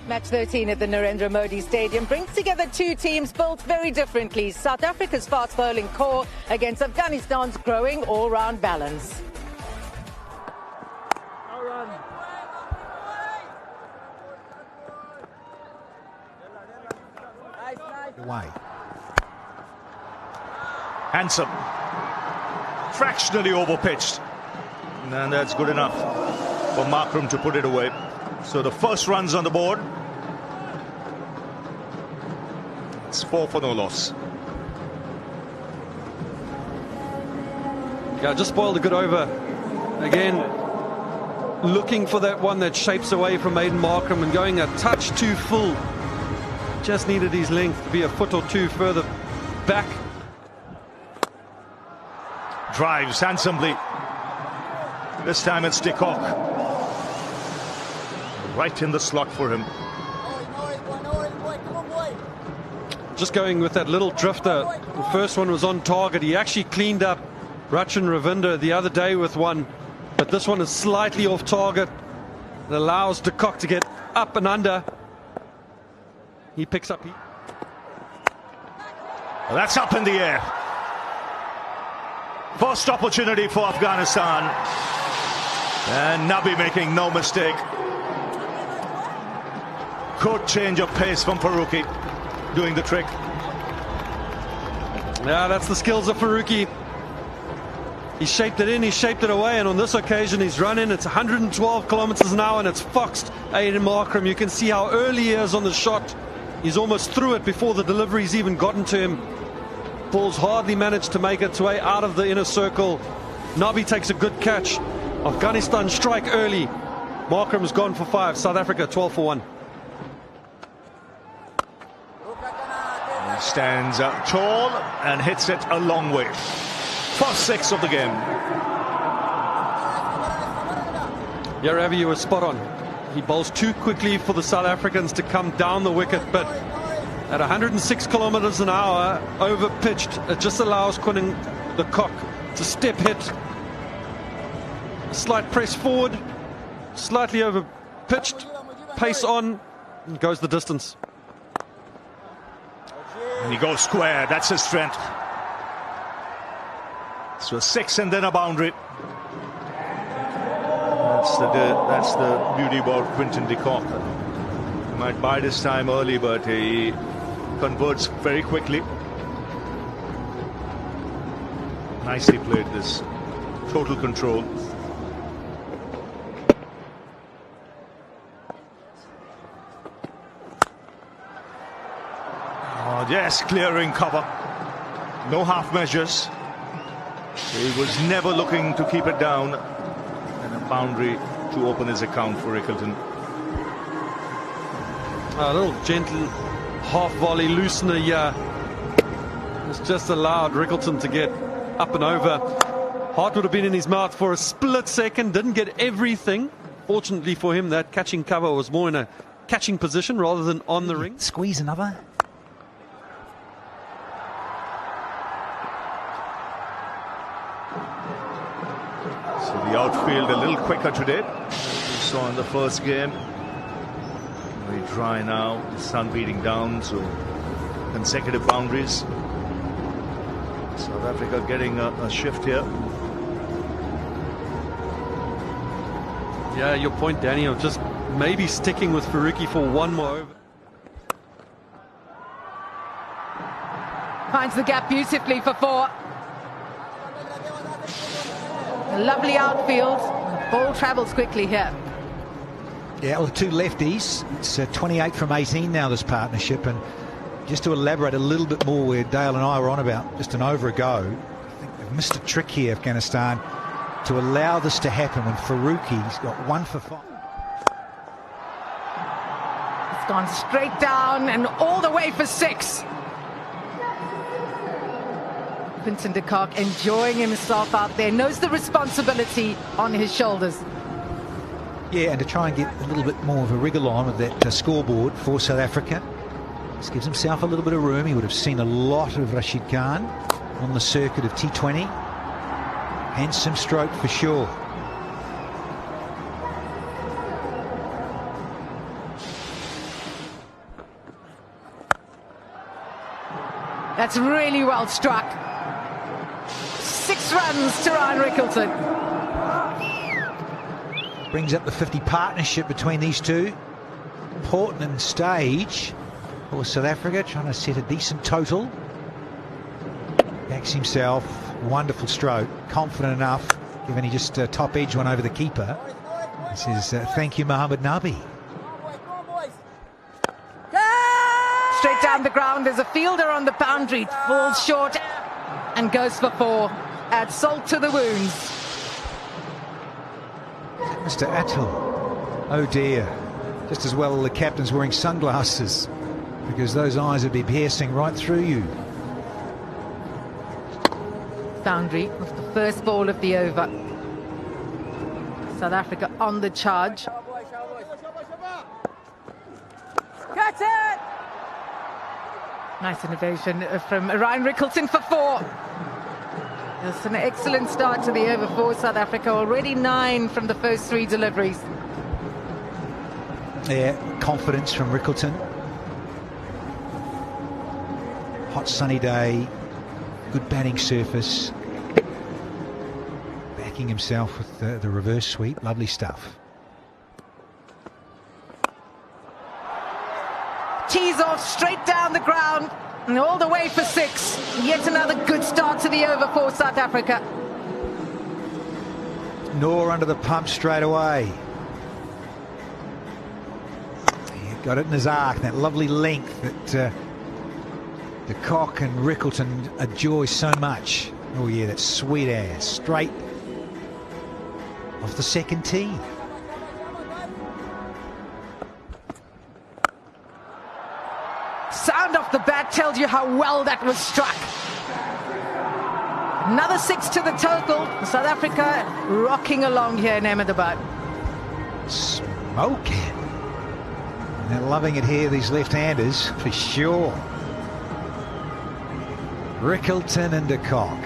Match 13 at the Narendra Modi Stadium brings together two teams built very differently. South Africa's fast bowling core against Afghanistan's growing all-round balance. Away. Handsome. Fractionally overpitched. And that's good enough for Markram to put it away. So the first run's on the board. It's 4 for no loss. Yeah, just spoiled a good over. Again, looking for that one that shapes away from Aiden Markram and going a touch too full. Just needed his length to be a foot or two further back. Drives handsomely. This time it's de Kock. Right in the slot for him. Just going with that little drifter. The first one was on target. He actually cleaned up Rachin Ravinder the other day with one, but this one is slightly off target. It allows de Kock to get up and under. He picks up. Well, that's up in the air. First opportunity for Afghanistan. And Nabi making no mistake. Good change of pace from Farooqi, doing the trick. Yeah, that's the skills of Farooqi. He shaped it in, he shaped it away, and on this occasion he's run in. It's 112 kilometers an hour and it's foxed Aiden Markram. You can see how early he is on the shot. He's almost through it before the delivery's even gotten to him. Ball's hardly managed to make its way out of the inner circle. Nabi takes a good catch. Afghanistan strike early. Markram's gone for 5. South Africa 12 for 1. He stands up tall and hits it a long way. First 6 of the game. Yeah, Ravi, you were spot on. He bowls too quickly for the South Africans to come down the wicket, but at 106 kilometers an hour, over pitched, it just allows Quinning de Kock to step hit. A slight press forward, slightly over pitched, pace on, and goes the distance. And he goes square, that's his strength. So 6 and then a boundary. That's the beauty about Quinton de Kock. He might bide his time early, but he converts very quickly. Nicely played this. Total control. Oh, yes, clearing cover. No half measures. He was never looking to keep it down. And a boundary to open his account for Rickleton. A little gentle half volley loosener here. It's just allowed Rickleton to get up and over. Heart would have been in his mouth for a split second. Didn't get everything. Fortunately for him, that catching cover was more in a catching position rather than on the ring. Squeeze another. So the outfield a little quicker today, as we saw in the first game. Very dry now, the sun beating down, so consecutive boundaries. South Africa getting a shift here. Yeah, your point, Danny, of just maybe sticking with Farooqi for one more over. Finds the gap beautifully for 4. A lovely outfield. The ball travels quickly here. Yeah, well, the two lefties. It's 28 from 18 now, this partnership. And just to elaborate a little bit more where Dale and I were on about just an over ago, I think they've missed a trick here, Afghanistan, to allow this to happen when Farooqi's got 1 for 5. It's gone straight down and all the way for 6. Quinton de Kock enjoying himself out there, knows the responsibility on his shoulders. Yeah, and to try and get a little bit more of a wriggle on with that scoreboard for South Africa. This gives himself a little bit of room. He would have seen a lot of Rashid Khan on the circuit of T20. Handsome stroke for sure. That's really well struck. 6 runs to Ryan Rickleton. Brings up the 50 partnership between these two. Important stage for South Africa, trying to set a decent total. Backs himself, wonderful stroke, confident enough, given he just top edge one over the keeper. He says, thank you, Mohammed Nabi. Straight down the ground, there's a fielder on the boundary, falls short and goes for 4. Adds salt to the wounds. Mr. Atul. Oh dear. Just as well the captain's wearing sunglasses, because those eyes would be piercing right through you. Boundary of the first ball of the over. South Africa on the charge. Catch it! Nice innovation from Ryan Rickleton for 4. It's an excellent start to the over for South Africa. Already 9 from the first 3 deliveries. Yeah, confidence from Rickleton. Hot sunny day, good batting surface. Backing himself with the reverse sweep, lovely stuff. Tees off straight down the ground and all the way for 6. Yet another good start to the over for South Africa. Noor under the pump straight away. He got it in his arc, that lovely length that de Kock and Rickleton enjoy so much. Oh yeah, that sweet ass, straight off the second tee. Sound off the bat tells you how well that was struck. Another 6 to the total. South Africa rocking along here in Ahmedabad. Smoking. And they're loving it here, these left-handers, for sure. Rickleton and de Kock.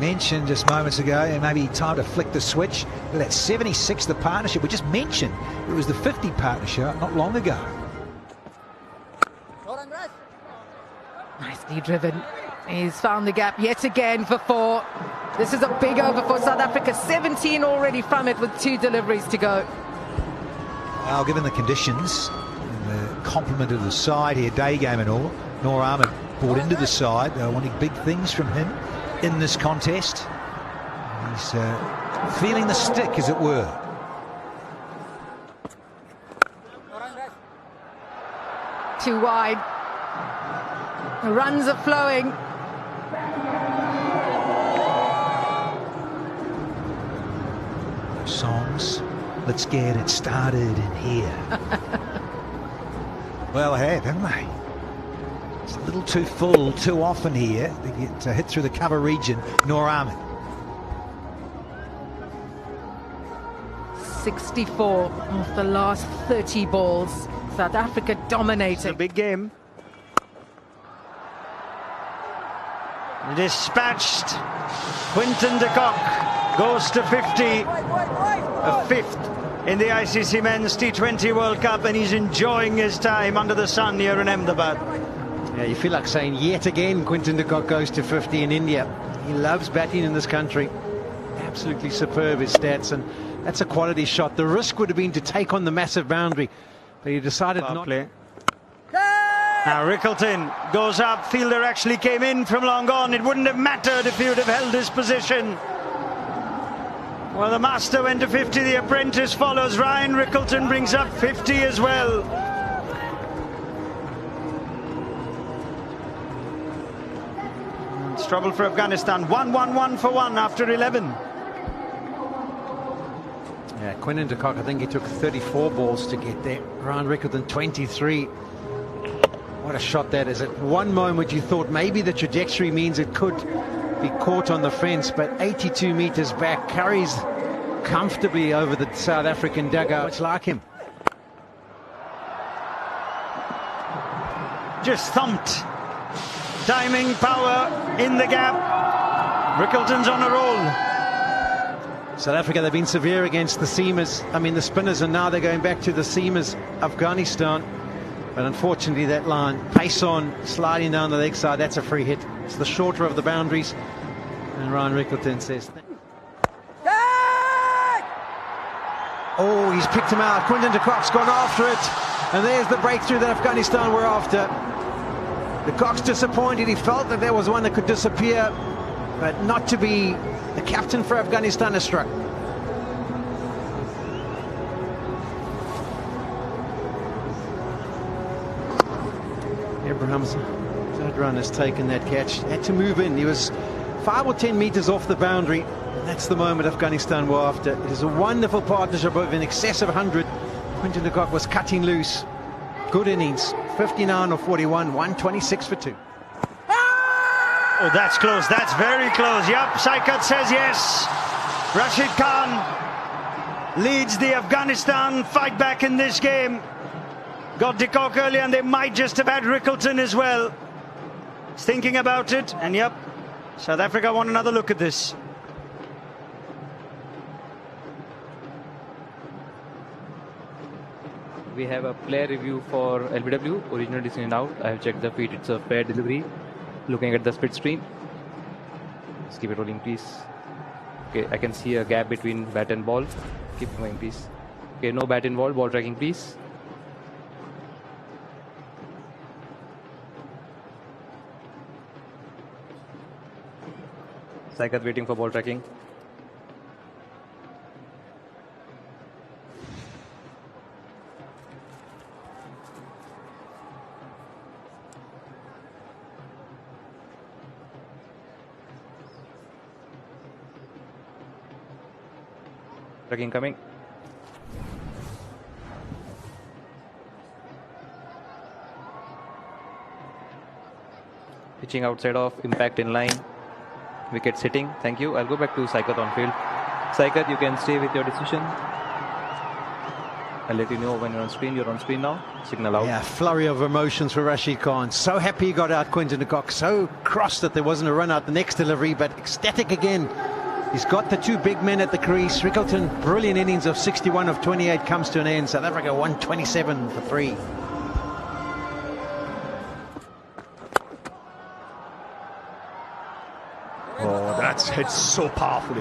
Mentioned just moments ago, and maybe time to flick the switch. Look at that 76, the partnership. We just mentioned it was the 50 partnership not long ago. Nicely driven. He's found the gap yet again for 4. This is a big over for South Africa. 17 already from it with 2 deliveries to go. Well, given the conditions and the complement of the side here, day game and all, Noor Ahmed brought into the side. They're wanting big things from him in this contest. He's feeling the stick, as it were. Too wide. The runs are flowing. Songs, let's get it started in here. Well, they have, haven't they? It's a little too full too often here. They get hit through the cover region. Noor Ahmed. 64 of the last 30 balls. South Africa dominating. It's a big game. Dispatched. Quinton de Kock goes to 50. A 5th in the ICC Men's T20 World Cup, and he's enjoying his time under the sun here in Ahmedabad. Yeah, you feel like saying yet again Quinton de Kock goes to 50 in India. He loves batting in this country. Absolutely superb, his stats, and that's a quality shot. The risk would have been to take on the massive boundary, but he decided not to. Now Rickleton goes up. Fielder actually came in from long on. It wouldn't have mattered if he would have held his position. Well, the master went to 50. The apprentice follows. Ryan Rickleton brings up 50 as well. It's trouble for Afghanistan. 1-1-1 for 1 after 11. Yeah, Quinton de Kock, I think he took 34 balls to get there. Ryan Rickleton 23. What a shot that is. At one moment you thought maybe the trajectory means it could be caught on the fence, but 82 meters back, carries comfortably over the South African dugout. It's like him. Just thumped. Timing, power in the gap. Rickleton's on a roll. South Africa, they've been severe against the seamers. I mean, the spinners, and now they're going back to the seamers. Afghanistan. But unfortunately, that line, pace on, sliding down the leg side, that's a free hit. It's the shorter of the boundaries. And Ryan Rickleton says... Oh, he's picked him out. Quinton de Kock's gone after it. And there's the breakthrough that Afghanistan were after. De Kock's disappointed. He felt that there was one that could disappear. But not to be the captain for Afghanistan has struck. Abraham's third run has taken that catch. Had to move in. He was 5 or 10 meters off the boundary. And that's the moment Afghanistan were after. It is a wonderful partnership of in excess of 100. Quinton de Kock was cutting loose. Good innings. 59 or 41. 126 for 2. Oh, that's close. That's very close. Yup, Saikat says yes. Rashid Khan leads the Afghanistan fight back in this game. Got de Kock earlier, and they might just have had Rickleton as well. He's thinking about it, and yep, South Africa want another look at this. We have a player review for LBW, original decision and out. I have checked the feed, it's a fair delivery. Looking at the split screen. Just keep it rolling, please. Okay, I can see a gap between bat and ball. Keep going, please. Okay, no bat involved, ball tracking, please. Saikat waiting for ball tracking. Tracking coming. Pitching outside of, impact in line. Wicket sitting. Thank you. I'll go back to Saikat on field. Saikat, you can stay with your decision. I'll let you know when you're on screen. You're on screen now. Signal out. Yeah, flurry of emotions for Rashid Khan. So happy he got out Quinton de Kock. So cross that there wasn't a run out the next delivery, but ecstatic again. He's got the two big men at the crease. Rickleton, brilliant innings of 61 of 28 comes to an end. South Africa 127 for 3. Oh, that's hit so powerfully.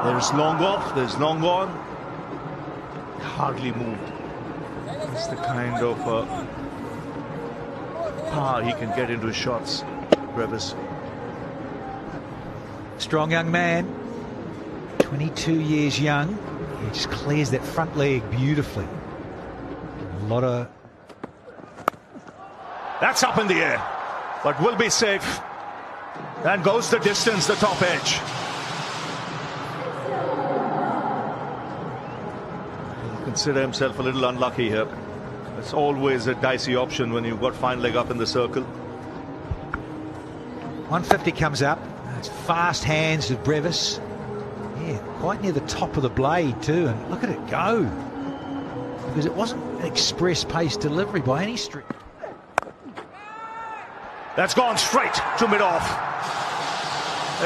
There's long off, there's long on. Hardly moved. That's the kind of power he can get into his shots, Brevis. Strong young man, 22 years young. He just clears that front leg beautifully. A lot of... That's up in the air, but will be safe. And goes the distance, the top edge. He'll consider himself a little unlucky here. It's always a dicey option when you've got fine leg up in the circle. 150 comes up. It's fast hands of Brevis. Yeah, quite near the top of the blade too. And look at it go. Because it wasn't an express pace delivery by any stretch. That's gone straight to mid-off.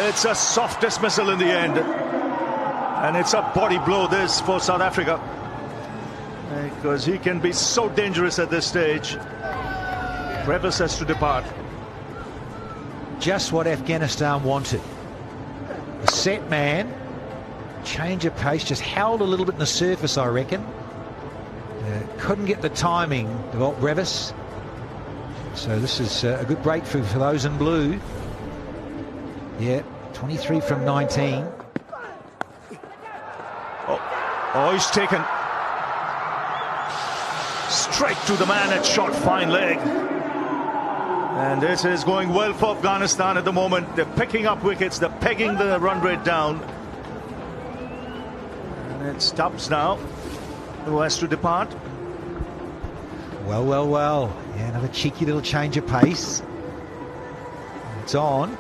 It's a soft dismissal in the end. And it's a body blow this for South Africa. Because he can be so dangerous at this stage. Brevis has to depart. Just what Afghanistan wanted. A set man, change of pace, just held a little bit in the surface, I reckon. Couldn't get the timing of Alt Brevis. So this is a good breakthrough for those in blue. Yeah, 23 from 19. Oh, he's taken straight to the man at short, fine leg. And this is going well for Afghanistan at the moment. They're picking up wickets, they're pegging the run rate down. And it's Stubbs now who has to depart. Well, well, well. Yeah, another cheeky little change of pace. It's on.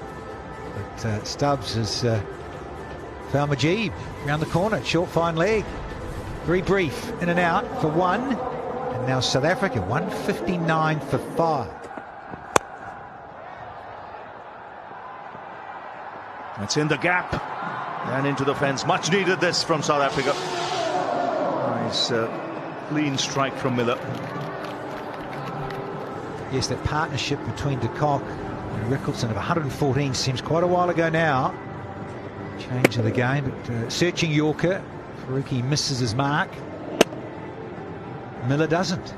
But Stubbs has found Majib around the corner. Short, fine leg. Very brief. In and out for 1. And now South Africa, 159 for 5. It's in the gap and into the fence. Much needed this from South Africa. He's clean strike from Miller. Yes, that partnership between de Kock and Rickleton of 114 seems quite a while ago now. Change of the game, but searching Yorker. Faruqi misses his mark. Miller doesn't.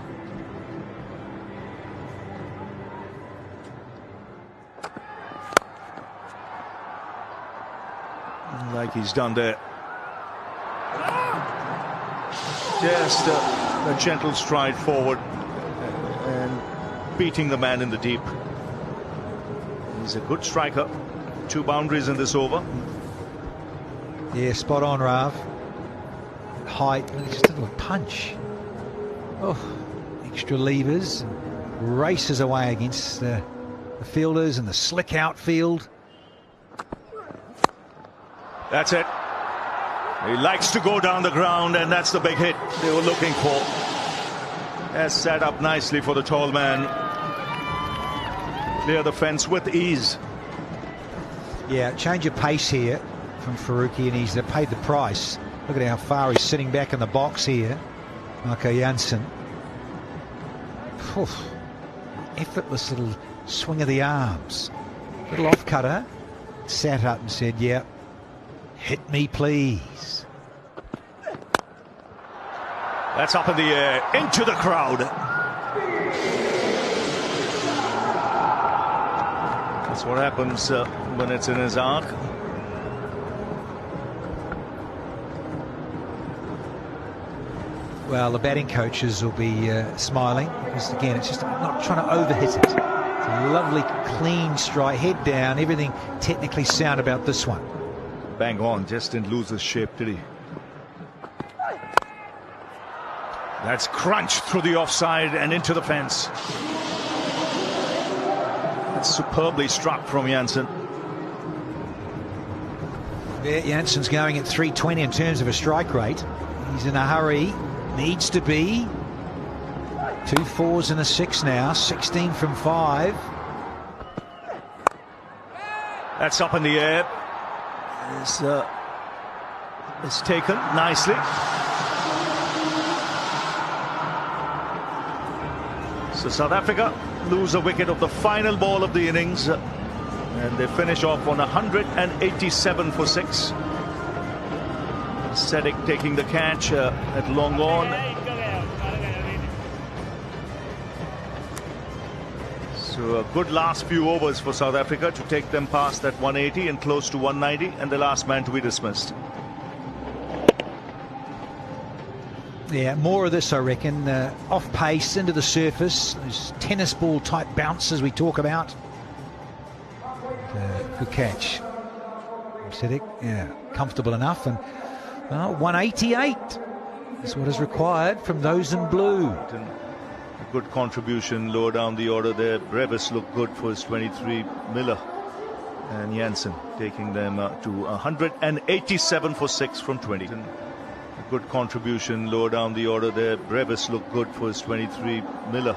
Like he's done there. Just a gentle stride forward and beating the man in the deep. He's a good striker. 2 boundaries in this over. Yeah, spot on, Rav. Height, just a little punch. Oh, extra levers. Races away against the fielders and the slick outfield. That's it. He likes to go down the ground, and that's the big hit they were looking for. Has set up nicely for the tall man. Clear the fence with ease. Yeah, change of pace here from Faruqi, and he's paid the price. Look at how far he's sitting back in the box here. Marco Jansen. Oof. Effortless little swing of the arms. Little off cutter. Sat up and said, yeah, hit me please. That's up in the air, into the crowd. That's what happens when it's in his arc. Well, the batting coaches will be smiling because, again, it's just not trying to overhit it. It's a lovely, clean strike, head down, everything technically sound about this one. Bang on, just didn't lose his shape, did he? That's crunched through the offside and into the fence. That's superbly struck from Jansen. Yeah, Jansen's going at 320 in terms of a strike rate. He's in a hurry. Needs to be. 2 4s and a 6 now. 16 from 5. That's up in the air. It's taken nicely. So South Africa lose a wicket of the final ball of the innings, and they finish off on 187 for 6. Sedic taking the catch at long on. So a good last few overs for South Africa to take them past that 180 and close to 190, and the last man to be dismissed. Yeah, more of this, I reckon. Off pace, into the surface. Those tennis ball type bounces we talk about. Good catch. Sedic, yeah, comfortable enough. And 188 is what is required from those in blue. A good contribution lower down the order there. Brevis looked good for his 23. Miller and Jansen taking them to 187 for 6 from 20. A good contribution lower down the order there. Brevis looked good for his 23. Miller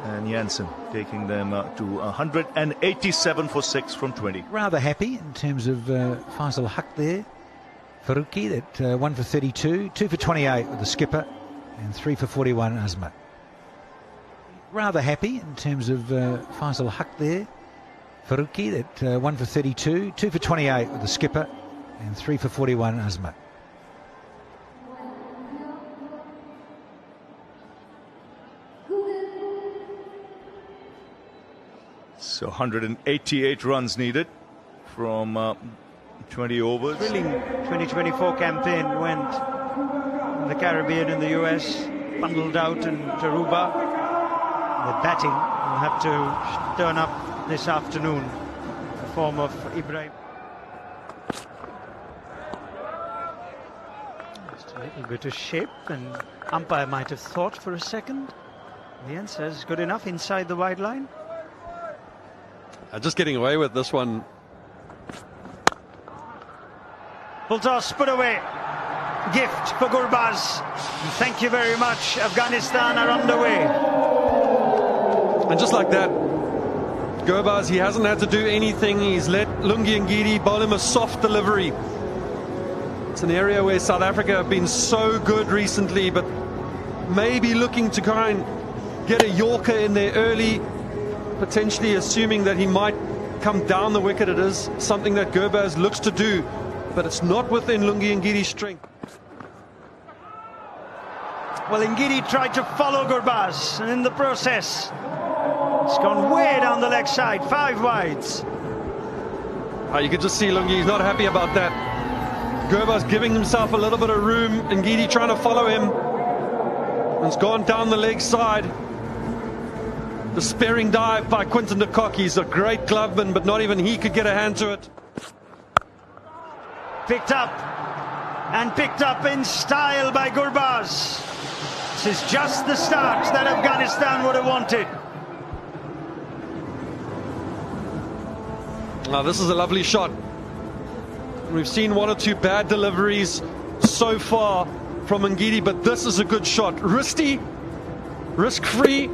and Jansen taking them to 187 for 6 from 20. Rather happy in terms of Faisal Haq there. Faruqi, that 1 for 32, 2 for 28 with the skipper, and 3 for 41 Azmat. Rather happy in terms of Faisal Haq there. Faruqi, that 1 for 32, 2 for 28 with the skipper, and 3 for 41 Azmat. So 188 runs needed from 20 overs. Thrilling 2024 campaign went in the Caribbean and the US, bundled out in Taruba. The batting will have to turn up this afternoon in the form of Ibrahim. Just a little bit of shape, and umpire might have thought for a second. The answer is good enough inside the wide line. Just getting away with this one. Full toss, put away. Gift for Gurbaz. Thank you very much. Afghanistan are underway. And just like that, Gurbaz, he hasn't had to do anything. He's let Lungi Ngidi bowl him a soft delivery. It's an area where South Africa have been so good recently, but maybe looking to try and get a Yorker in there early, potentially assuming that he might come down the wicket. It is something that Gurbaz looks to do, but it's not within Lungi Ngiri's strength. Well, Ngidi tried to follow Gurbaz, and in the process, it's gone way down the leg side, 5 wides. You can just see Lungi, he's not happy about that. Gurbaz giving himself a little bit of room, Ngidi trying to follow him. It's gone down the leg side. The sparing dive by Quinton de Kock. He's a great gloveman, but not even he could get a hand to it. Picked up, and picked up in style by Gurbaz. This is just the start that Afghanistan would have wanted. Now, this is a lovely shot. We've seen 1 or 2 bad deliveries so far from Ngidi, but this is a good shot. Risky, risk-free.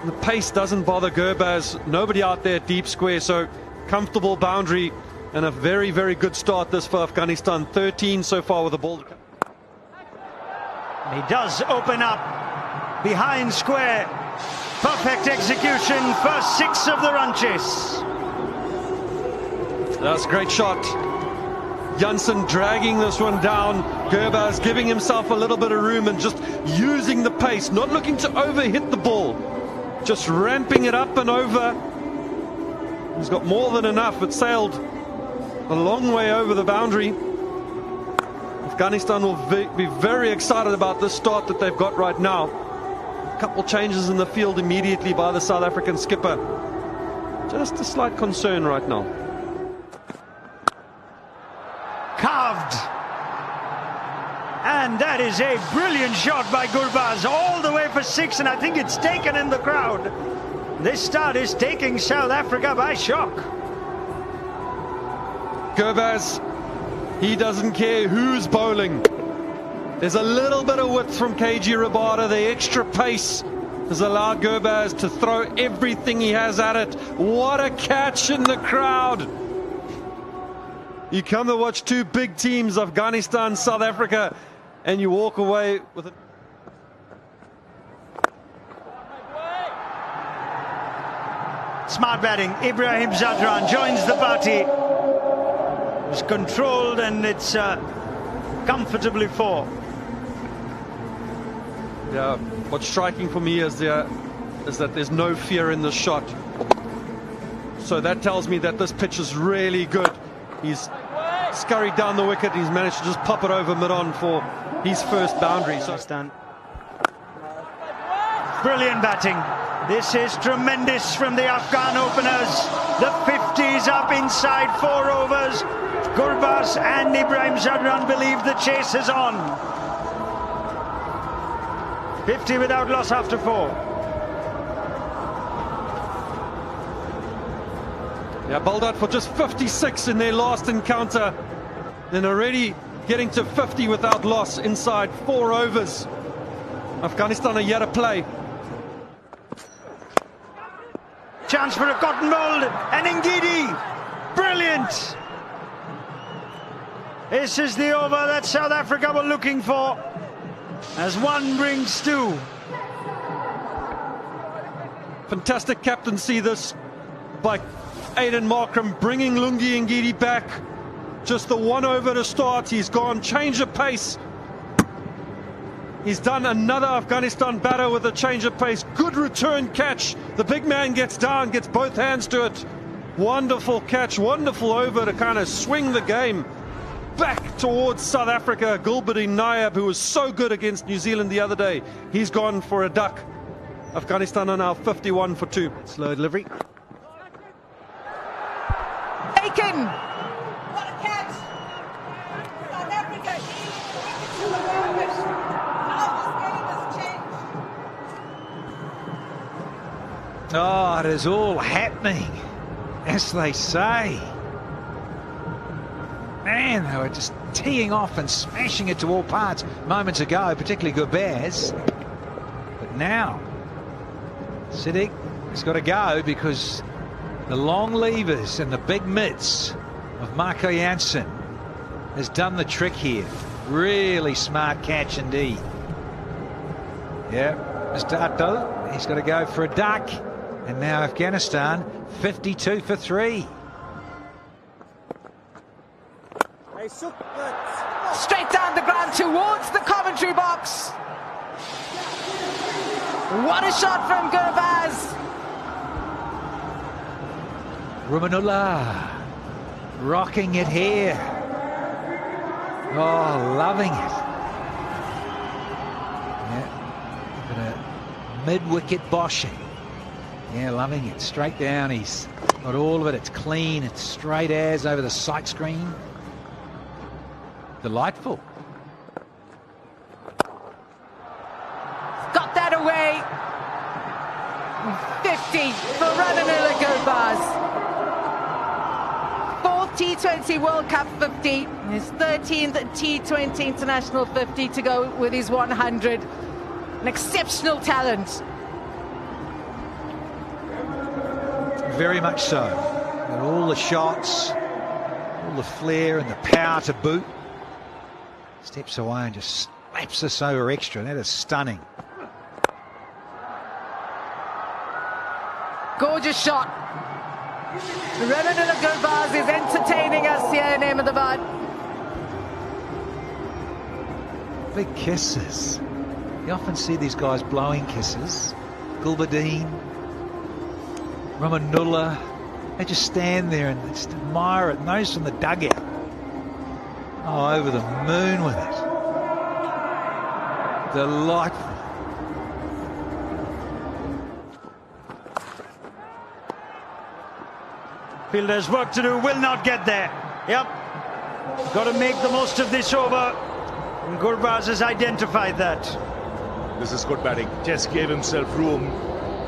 The pace doesn't bother Gurbaz. Nobody out there deep square, so comfortable boundary and a very, very good start this for Afghanistan. 13 so far with the ball. He does open up behind square. Perfect execution, first 6 of the run chase. That's a great shot. Janssen dragging this one down. Gurbaz giving himself a little bit of room and just using the pace, not looking to overhit the ball, just ramping it up and over. He's got more than enough. It sailed a long way over the boundary. Afghanistan will be very excited about this start that they've got right now. A couple changes in the field immediately by the South African skipper. Just a slight concern right now. Carved. And that is a brilliant shot by Gurbaz, all the way for 6, and I think it's taken in the crowd. This start is taking South Africa by shock. Gurbaz, he doesn't care who's bowling. There's a little bit of width from KG Rabada. The extra pace has allowed Gurbaz to throw everything he has at it. What a catch in the crowd. You come to watch 2 big teams, Afghanistan, South Africa, and you walk away with it. Smart batting. Ibrahim Zadran joins the party. It's controlled, and it's comfortably 4. Yeah, what's striking for me is that there's no fear in the shot. So that tells me that this pitch is really good. He's scurried down the wicket. He's managed to just pop it over mid-on for his first boundary. So brilliant batting. This is tremendous from the Afghan openers. The 50s up inside 4 overs. Gurbaz and Ibrahim Zadran believe the chase is on. 50 without loss after 4. Yeah, bowled out for just 56 in their last encounter. Then already getting to 50 without loss inside 4 overs. Afghanistan are yet to play. Chance for a cotton mould, and Ngidi, brilliant. This is the over that South Africa were looking for, as 1 brings 2. Fantastic captaincy this by Aiden Markram, bringing Lungi Ngidi back. Just the 1 over to start. He's gone, change of pace. He's done another Afghanistan batter with a change of pace. Good return catch. The big man gets down, gets both hands to it. Wonderful catch, wonderful over to kind of swing the game back towards South Africa. Gulbuddin Naib, who was so good against New Zealand the other day, he's gone for a duck. Afghanistan are now 51 for 2. Slow delivery. Taken. What a catch. South Africa to the market. How this game has changed. Oh, it is all happening, as they say. Man, they were just teeing off and smashing it to all parts moments ago, particularly Gurbaz. But now, Siddiq has got to go because the long levers and the big mitts of Marco Jansen has done the trick here. Really smart catch indeed. Yeah, Mr. Atto, he's got to go for a duck. And now Afghanistan, 52 for 3. Straight down the ground towards the commentary box. What a shot from Gurbaz. Rumanullah rocking it here. Oh, loving it. Yeah, but a mid-wicket boshing. Yeah, loving it. Straight down. He's got all of it. It's clean. It's straight as over the sight screen. Delightful. Got that away. 50 for Rumanullah Gurbaz. Fourth T20 World Cup 50. His 13th T20 International 50 to go with his 100. An exceptional talent. Very much so. And all the shots, all the flair and the power to boot. Steps away and just slaps us over extra. That is stunning. Gorgeous shot. Rumanullah Gurbaz is entertaining us here in Ahmedabad. Big kisses. You often see these guys blowing kisses. Gulbadine, Rumanullah, they just stand there and just admire it. Those from the dugout. Oh, over the moon with it. Delightful. Fielders work to do, will not get there. Yep. Got to make the most of this over. And Gurbaz has identified that. This is good batting. Just gave himself room,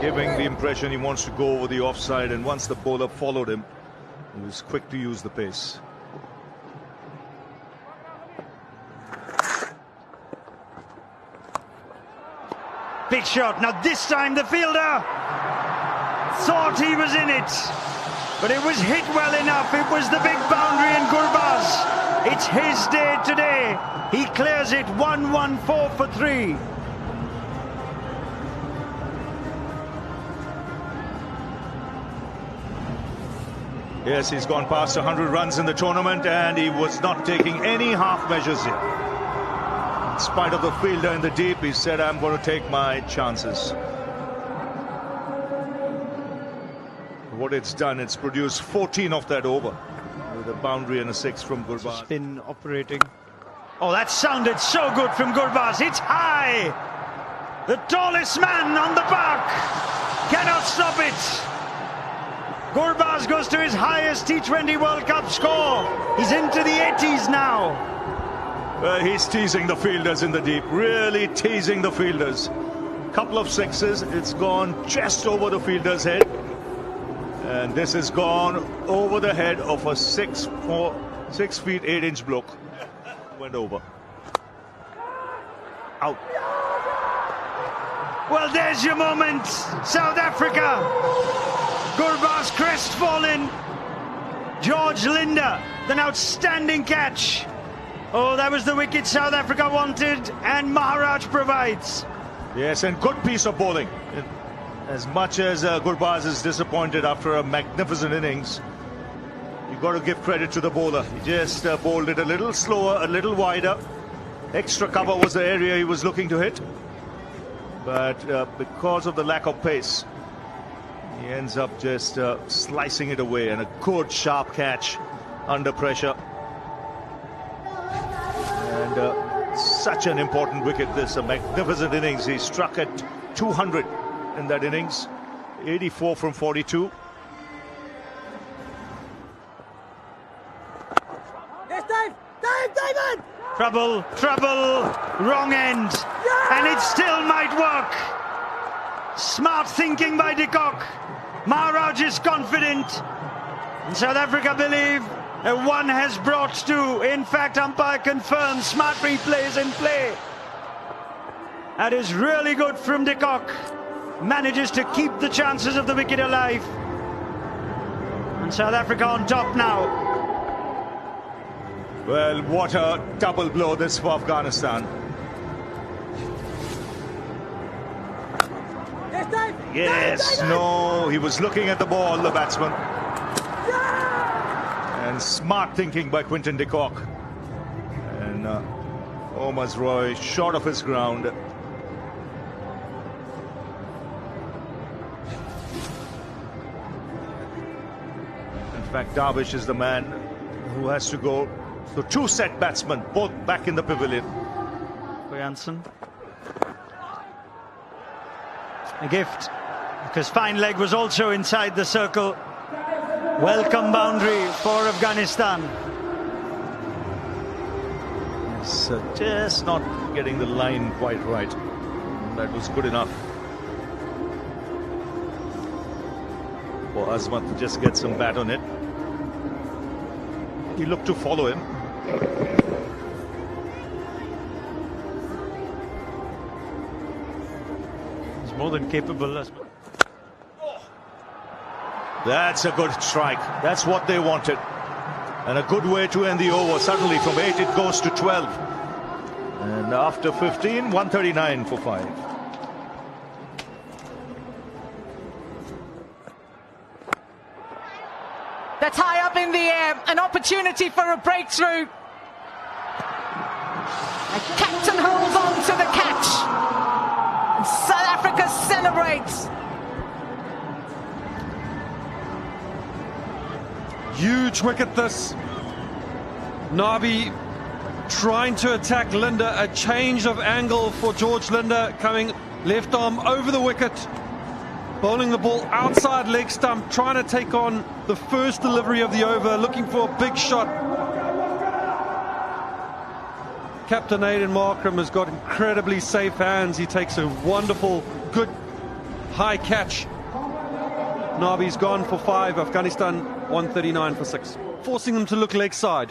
giving the impression he wants to go over the offside, and once the bowler followed him, he was quick to use the pace. Big shot. Now this time the fielder thought he was in it, but it was hit well enough. It was the big boundary, and Gurbaz, it's his day today. He clears it 114 for 3. Yes, he's gone past 100 runs in the tournament, and he was not taking any half measures here. In spite of the fielder in the deep, he said, I'm going to take my chances. What it's done, it's produced 14 off that over, with a boundary and a 6 from Gurbaz. Spin operating. Oh, that sounded so good from Gurbaz. It's high. The tallest man on the park cannot stop it. Gurbaz goes to his highest T20 World Cup score. He's into the 80s now. He's teasing the fielders in the deep, really teasing the fielders. Couple of sixes, it's gone just over the fielder's head. And this has gone over the head of a 6 feet 8 inch bloke. Went over. Out. Well, there's your moment, South Africa. Gurbaz crestfallen. George Linder, an outstanding catch. Oh, that was the wicket South Africa wanted, and Maharaj provides. Yes, and good piece of bowling. As much as Gurbaz is disappointed after a magnificent innings, you've got to give credit to the bowler. He just bowled it a little slower, a little wider. Extra cover was the area he was looking to hit. But because of the lack of pace, he ends up just slicing it away, and a good sharp catch under pressure. And such an important wicket, this, a magnificent innings. He struck at 200 in that innings, 84 from 42. David! Trouble, wrong end, and it still might work. Smart thinking by de Kock. Maharaj is confident, and South Africa believe that one has brought two. In fact, umpire confirms smart replays in play. That is really good from de Kock. Manages to keep the chances of the wicket alive. And South Africa on top now. Well, what a double blow this for Afghanistan. Yes, no, he was looking at the ball, the batsman. And smart thinking by Quinton de Kock. And Omar's Roy short of his ground. In fact, Darvish is the man who has to go. So two set batsmen, both back in the pavilion. Janssen. A gift, because fine leg was also inside the circle. Welcome boundary for Afghanistan. Yes, just not getting the line quite right. That was good enough for Azmat to just get some bat on it. He looked to follow him. He's more than capable. That's a good strike. That's what they wanted. And a good way to end the over. Suddenly from 8 it goes to 12. And after 15, 139 for 5. That's high up in the air. An opportunity for a breakthrough. The captain holds on to the catch. And South Africa celebrates. Huge wicket this. Nabi trying to attack Linda. A change of angle for George Linda, coming left arm over the wicket. Bowling the ball outside leg stump, trying to take on the first delivery of the over, looking for a big shot. Captain Aidan Markram has got incredibly safe hands. He takes a wonderful, good, high catch. Nabi's gone for 5. Afghanistan 139 for 6. Forcing them to look leg side.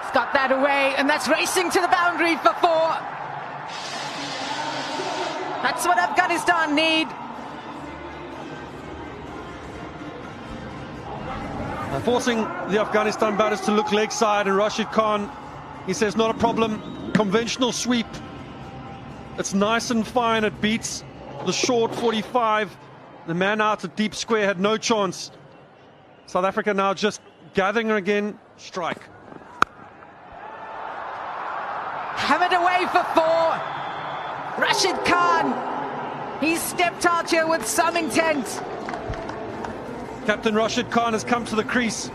He's got that away, and that's racing to the boundary for 4. That's what Afghanistan need. Forcing the Afghanistan batters to look leg side, and Rashid Khan, he says not a problem. Conventional sweep. It's nice and fine. It beats the short 45. The man out at deep square had no chance. South Africa now just gathering again. Strike. Hammered away for 4. Rashid Khan, he's stepped out here with some intent. Captain Rashid Khan has come to the crease.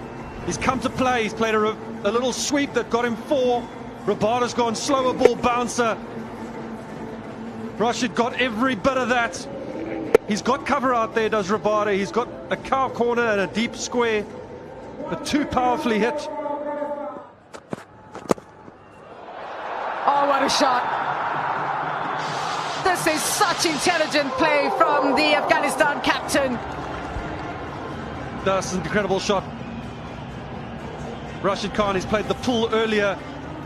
He's come to play. He's played a little sweep that got him 4. Rabada's gone slower ball bouncer. Rashid got every bit of that. He's got cover out there, does Rabada. He's got a cow corner and a deep square, but too powerfully hit. Oh, what a shot. This is such intelligent play from the Afghanistan captain. That's an incredible shot. Rashid Khan, he's played the pull earlier.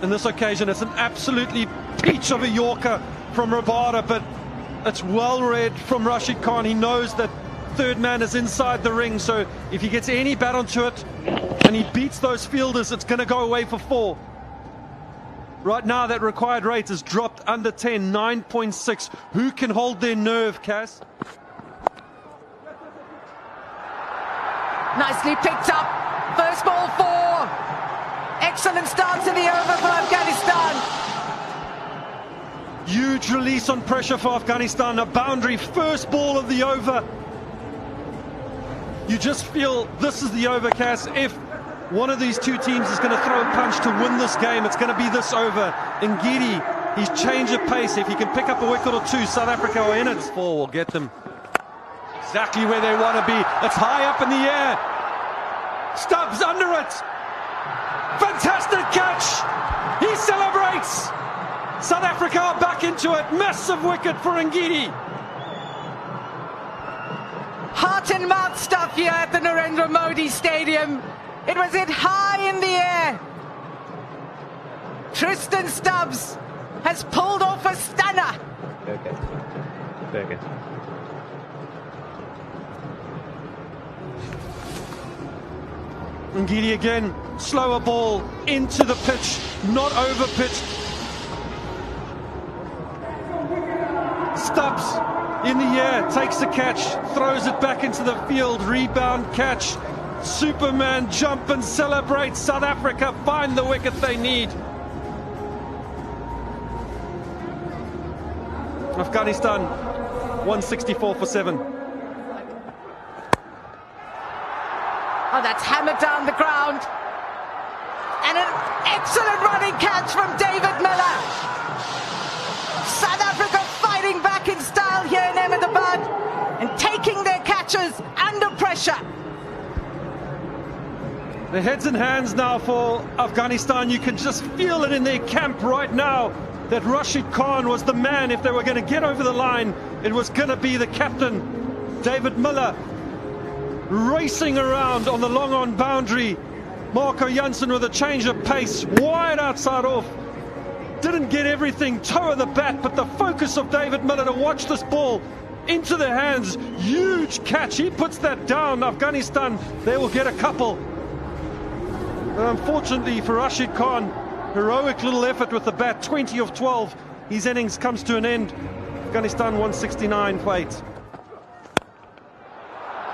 In this occasion, it's an absolutely peach of a Yorker from Rabada, but it's well read from Rashid Khan. He knows that third man is inside the ring, so if he gets any bat onto it and he beats those fielders, it's going to go away for 4. Right now, that required rate has dropped under 10, 9.6. Who can hold their nerve, Cass? Nicely picked up. First ball 4. Excellent start to the over for Afghanistan. Huge release on pressure for Afghanistan. A boundary, first ball of the over. You just feel this is the over, Cass. If one of these two teams is going to throw a punch to win this game, it's going to be this over. Ngidi, he's changed of pace. If he can pick up a wicket or 2, South Africa are in it. 4 will get them exactly where they want to be. It's high up in the air. Stubbs under it. Fantastic catch. He celebrates. South Africa are back into it. Massive wicket for Ngidi. Heart and mouth stuff here at the Narendra Modi Stadium. It was hit high in the air. Tristan Stubbs has pulled off a stunner. Okay. Very good. Ngidi again, slower ball into the pitch, not over pitched. Stubbs in the air, takes the catch, throws it back into the field, rebound catch. Superman jump and celebrate. South Africa find the wicket they need. Afghanistan 164 for 7. Oh, that's hammered down the ground. And an excellent running catch from David Miller. South Africa fighting back in style here in Ahmedabad and taking their catches under pressure. The heads and hands now for Afghanistan. You can just feel it in their camp right now that Rashid Khan was the man. If they were going to get over the line, it was going to be the captain, David Miller, racing around on the long on boundary. Marco Jansen with a change of pace, wide outside off. Didn't get everything, toe of the bat, but the focus of David Miller to watch this ball into their hands. Huge catch. He puts that down. Afghanistan, they will get a couple. Unfortunately for Rashid Khan, heroic little effort with the bat, 20 of 12. His innings comes to an end. Afghanistan 169 for 8.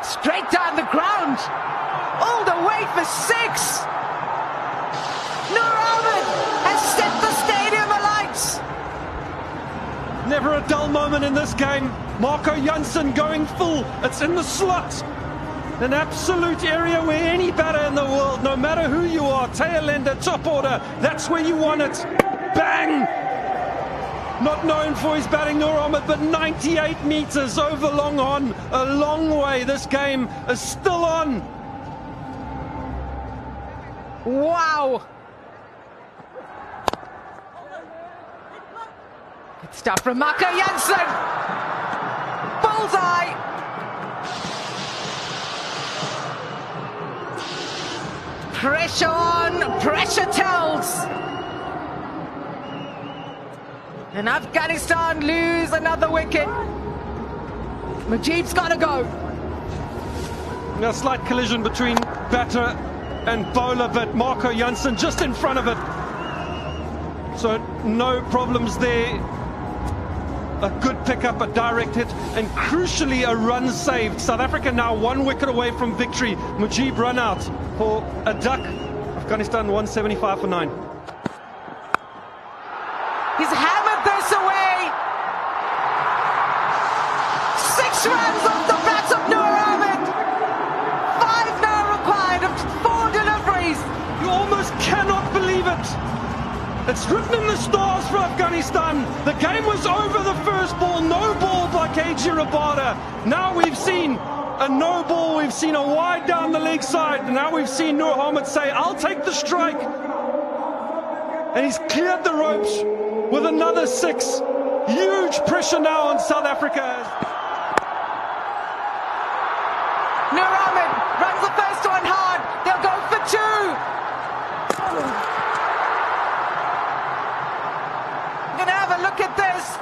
Straight down the ground, all the way for 6. Nur Ahmed has set the stadium alight. Never a dull moment in this game. Marco Jansen going full. It's in the slot. An absolute area where any batter in the world, no matter who you are, tail ender, top order, that's where you want it. Bang! Not known for his batting, Nur Ahmed, but 98 metres over long on. A long way. This game is still on. Wow! Good stuff from Marco Jansen. Bullseye. Pressure on, pressure tells. And Afghanistan lose another wicket. Mujib's got to go. A slight collision between batter and bowler, but Marco Jansen just in front of it. So no problems there. A good pickup, a direct hit, and crucially a run saved. South Africa now 1 wicket away from victory. Mujib run out for a duck. Afghanistan 175 for 9. He's hammered this away. 6 runs off the bat of Nur Ahmed. 5 now required of 4 deliveries. You almost cannot believe it. It's written in the stars for Afghanistan. The game was over the first ball. No ball by KG Rabada. Now we've seen a no ball. We've seen a wide down the leg side. And now we've seen Nur Ahmed say, I'll take the strike. And he's cleared the ropes with another 6. Huge pressure now on South Africa. Nur Ahmed runs the first one hard. They'll go for 2. Gonna have a look at this.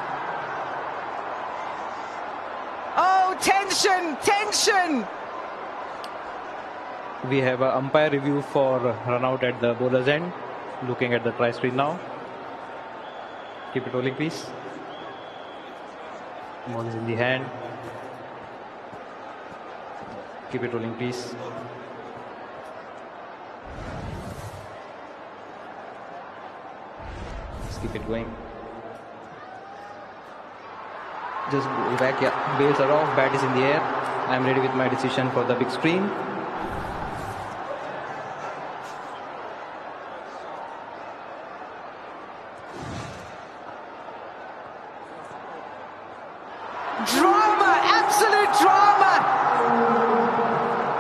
Oh, tension, tension. We have an umpire review for run out at the bowler's end. Looking at the try screen now. Keep it rolling, please. Ball is in the hand. Keep it rolling, please. Just keep it going. Just go back, yeah. Bails are off, bat is in the air. I'm ready with my decision for the big screen. Drama, absolute drama.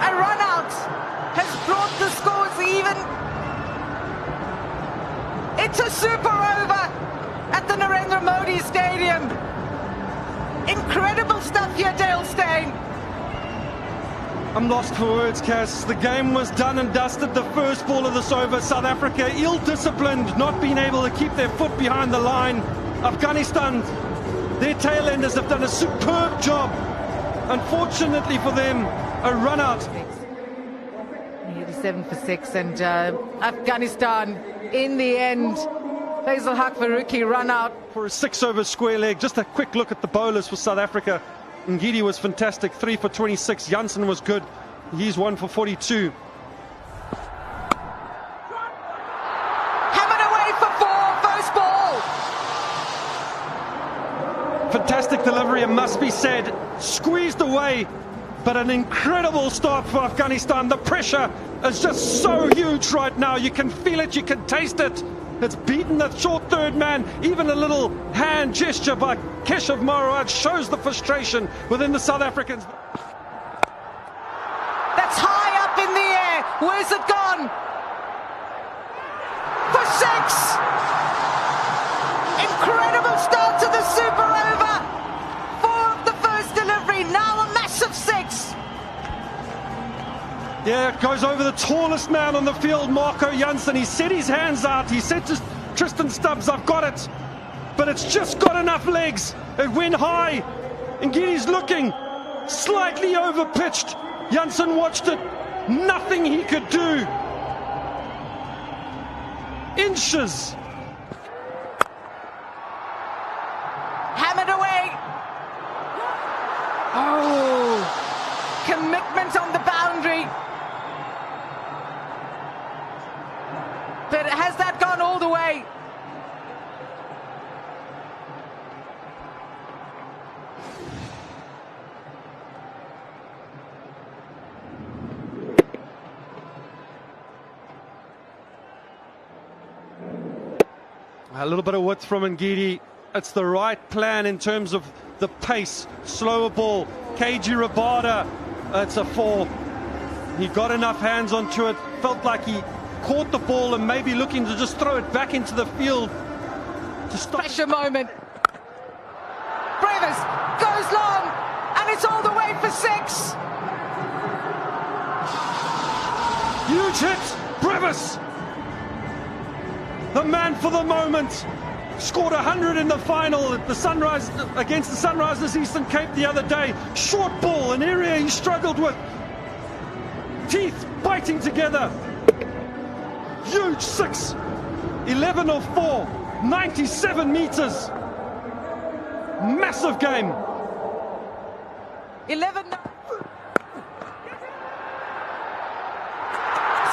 A run out has brought the scores even. It's a super over at the Narendra Modi Stadium. Incredible stuff here, Dale Steyn. I'm lost for words, Cass. The game was done and dusted. The first ball of this over. South Africa ill-disciplined, not being able to keep their foot behind the line. Afghanistan, their tail enders have done a superb job. Unfortunately for them, a run out. Here to 7 for 6, and Afghanistan, in the end, Faisal Haq Faruqi run out for a 6-over square leg. Just a quick look at the bowlers for South Africa. Ngidi was fantastic, 3 for 26. Jansen was good. He's 1 for 42. Hammered away for 4, first ball. Fantastic delivery, it must be said. Squeezed away, but an incredible start for Afghanistan. The pressure is just so huge right now. You can feel it, you can taste it. It's beaten that short third man. Even a little hand gesture by Keshav Maharaj shows the frustration within the South Africans. That's high up in the air. Where's it gone? For 6. Incredible start to the super over. 4 of the first delivery, now a massive 6. Yeah, it goes over the tallest man on the field, Marco Jansen. He set his hands out. He said to Tristan Stubbs, I've got it. But it's just got enough legs. It went high. Ngidi's looking slightly overpitched. Jansen watched it. Nothing he could do. Inches. Hammered away. Oh, commitment on the boundary. But has that gone all the way? A little bit of width from Ngidi. It's the right plan in terms of the pace. Slower ball. KG Rabada. It's a 4. He got enough hands onto it. Felt like he caught the ball and maybe looking to just throw it back into the field to stop. Pressure moment. Brevis goes long, and it's all the way for 6. Huge hit. Brevis, the man for the moment, scored 100 in the final at the Sunrise against the Sunrisers Eastern Cape the other day. Short ball, an area he struggled with. Teeth biting together. Huge 6, 11 of 4, 97 meters. Massive game. 11.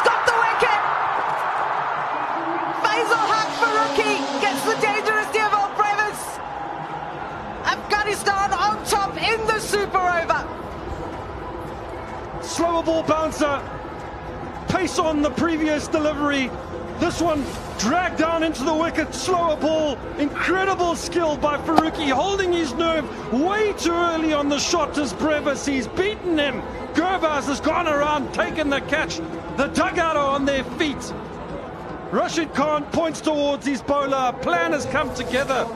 Stop the wicket. Faisal Haq Faruqi gets the dangerous Devil Brevis. Afghanistan on top in the super over. Slower ball bouncer. Pace on the previous delivery. This one dragged down into the wicket. Slower ball. Incredible skill by Faruqi, holding his nerve way too early on the shot as Brevis. He's beaten him. Gurbaz has gone around, taken the catch. The dugout are on their feet. Rashid Khan points towards his bowler. A plan has come together.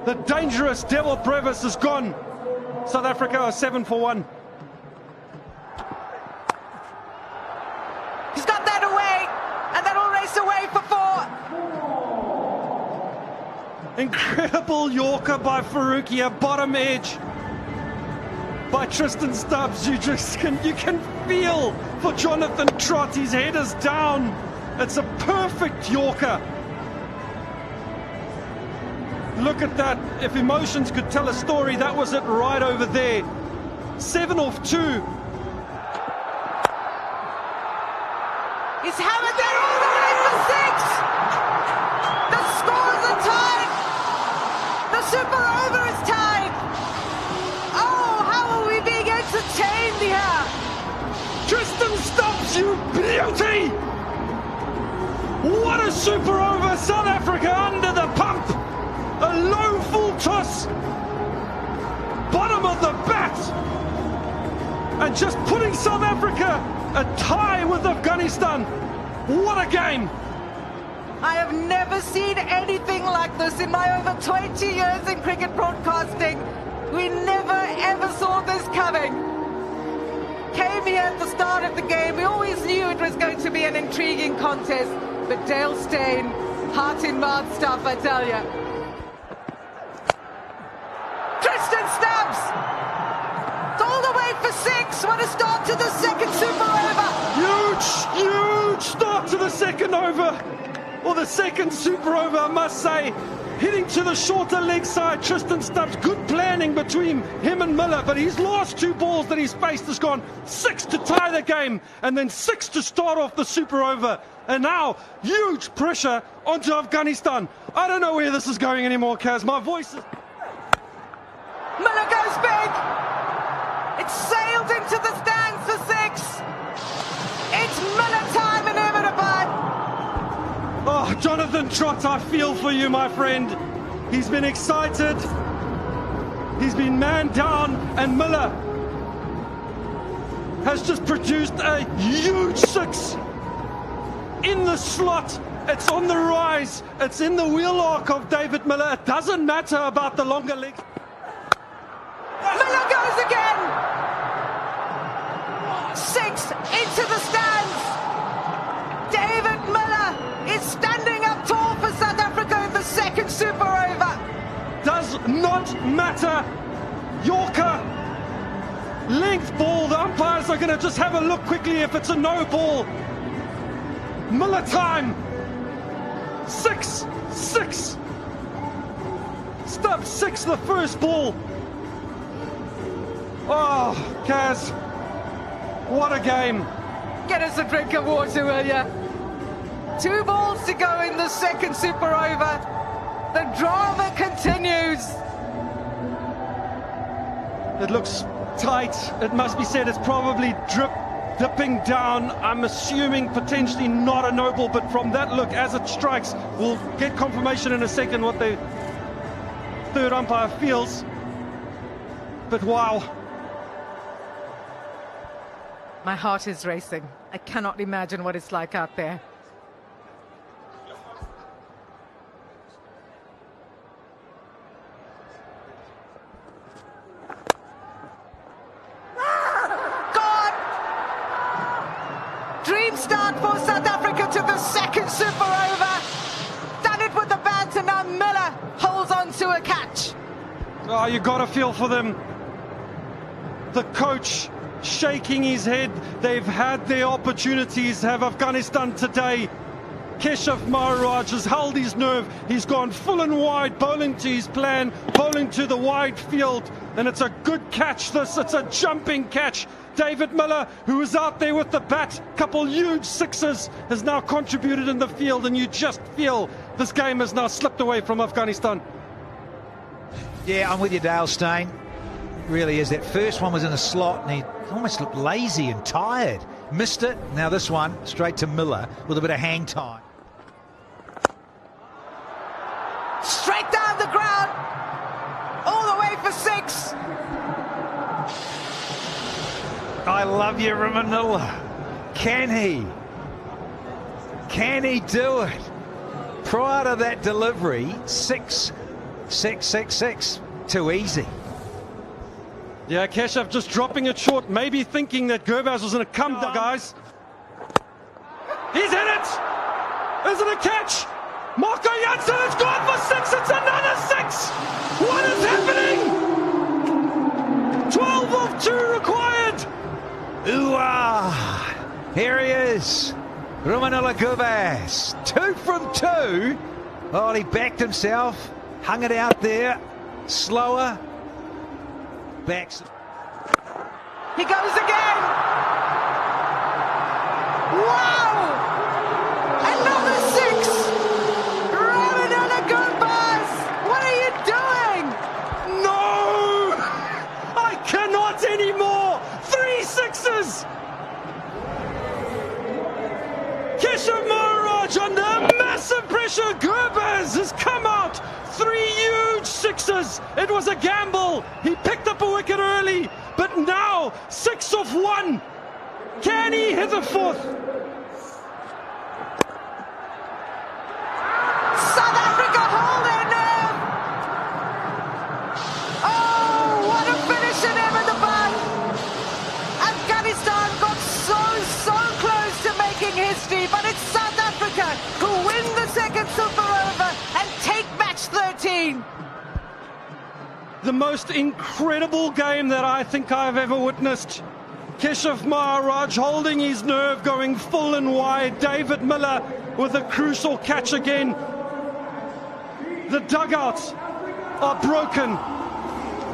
The dangerous Devil Brevis is gone. South Africa are 7 for 1. He's got that away, and that'll race away for 4. Incredible Yorker by Faruqi, a bottom edge by Tristan Stubbs. You can feel for Jonathan Trott. His head is down. It's a perfect Yorker. Look at that. If emotions could tell a story, that was it right over there. 7 off 2. He's hammered that all the way for 6. The scores are tied. The super over is tied. Oh, how are we being entertained here? Tristan Stubbs, you beauty! What a super over. South Africa under the pump. A low full toss. Bottom of the bat. And just putting South Africa a tie with Afghanistan. What a game. I have never seen anything like this in my over 20 years in cricket broadcasting. We never ever saw this coming. Came here at the start of the game. We always knew it was going to be an intriguing contest. But Dale Steyn, heart in mouth stuff, I tell you. Tristan Stubbs! It's all the way for 6. What a start to the second super over. Huge Huge start to the second over, or the second super over, I must say. Hitting to the shorter leg side, Tristan Stubbs, good planning between him and Miller, but his last two balls that he's faced has gone 6 to tie the game, and then 6 to start off the super over. And now, huge pressure onto Afghanistan. I don't know where this is going anymore, Kaz. My voice is... Miller goes big. It's sailed into the stands for 6. It's Miller time in Ahmedabad. Oh, Jonathan Trott, I feel for you, my friend. He's been excited. He's been man down, and Miller has just produced a huge 6 in the slot. It's on the rise. It's in the wheel arc of David Miller. It doesn't matter about the longer legs. Miller goes again. 6 into the stands. David Miller is standing up tall for South Africa in the second super over. Does not matter. Yorker, length ball. The umpires are going to just have a look quickly if it's a no ball. Miller time. 6. Stubbs 6 the first ball. Oh, Kaz, what a game. Get us a drink of water, will ya? 2 balls to go in the second super over. The drama continues. It looks tight. It must be said it's probably dipping down. I'm assuming potentially not a no ball, but from that look as it strikes, we'll get confirmation in a second what the third umpire feels. But wow. My heart is racing. I cannot imagine what it's like out there. God! Dream start for South Africa to the second super over. Done it with the bat, and now Miller holds on to a catch. Oh, you got to feel for them. The coach shaking his head. They've had their opportunities, have Afghanistan today. Keshav Maharaj has held his nerve. He's gone full and wide, bowling to his plan, bowling to the wide field, and it's a good catch this. It's a jumping catch. David Miller, who was out there with the bat, couple huge 6s, has now contributed in the field, and you just feel this game has now slipped away from Afghanistan. Yeah, I'm with you, Dale Steyn. Really is. That first one was in a slot and he almost looked lazy and tired. Missed it. Now this one straight to Miller with a bit of hang time. Straight down the ground. All the way for 6. I love you, Ramanilla. Can he? Can he do it? Prior to that delivery, 6. Too easy. Yeah, Keshav just dropping it short, maybe thinking that Gurbaz was going to come down, guys. He's in it! Is it a catch? Marco Jansen has gone for 6, it's another 6! What is happening? 12 of 2 required! Ooh-ah! Here he is, Ramanilla Gurbaz. 2 from 2. Oh, he backed himself, hung it out there, slower. Backs. He goes again. Wow! Another 6. Ramanilla Gurbaz. What are you doing? No! I cannot anymore! 3 6s! Keshav Maharaj under massive pressure. Gurbaz has come out. 3 huge 6s. It was a gamble. He picked up a wicket early, but now 6 off 1. Can he hit the 4th? South Africa hold their nerve. Oh, what a finish in Ahmedabad. Afghanistan got so close to making history, but it's South Africa who win the second super over and take match 13. The most incredible game that I think I've ever witnessed. Keshav Maharaj holding his nerve, going full and wide. David Miller with a crucial catch again. The dugouts are broken.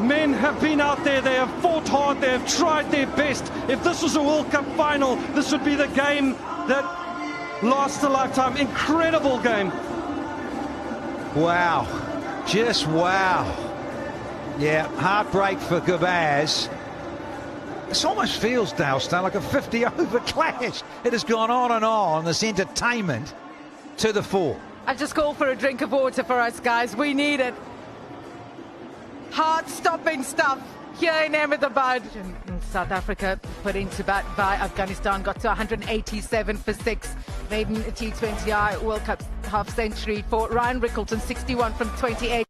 Men have been out there, they have fought hard, they have tried their best. If this was a World Cup final, this would be the game that lasts a lifetime. Incredible game. Wow. Just wow. Yeah, heartbreak for Gabaz. This almost feels, Dale Star, like a 50-over clash. It has gone on, this entertainment to the fore. I just call for a drink of water for us, guys. We need it. Heart-stopping stuff here in Ahmedabad. South Africa put into bat by Afghanistan, got to 187 for 6. Maiden T20I World Cup half century for Ryan Rickleton, 61 from 28.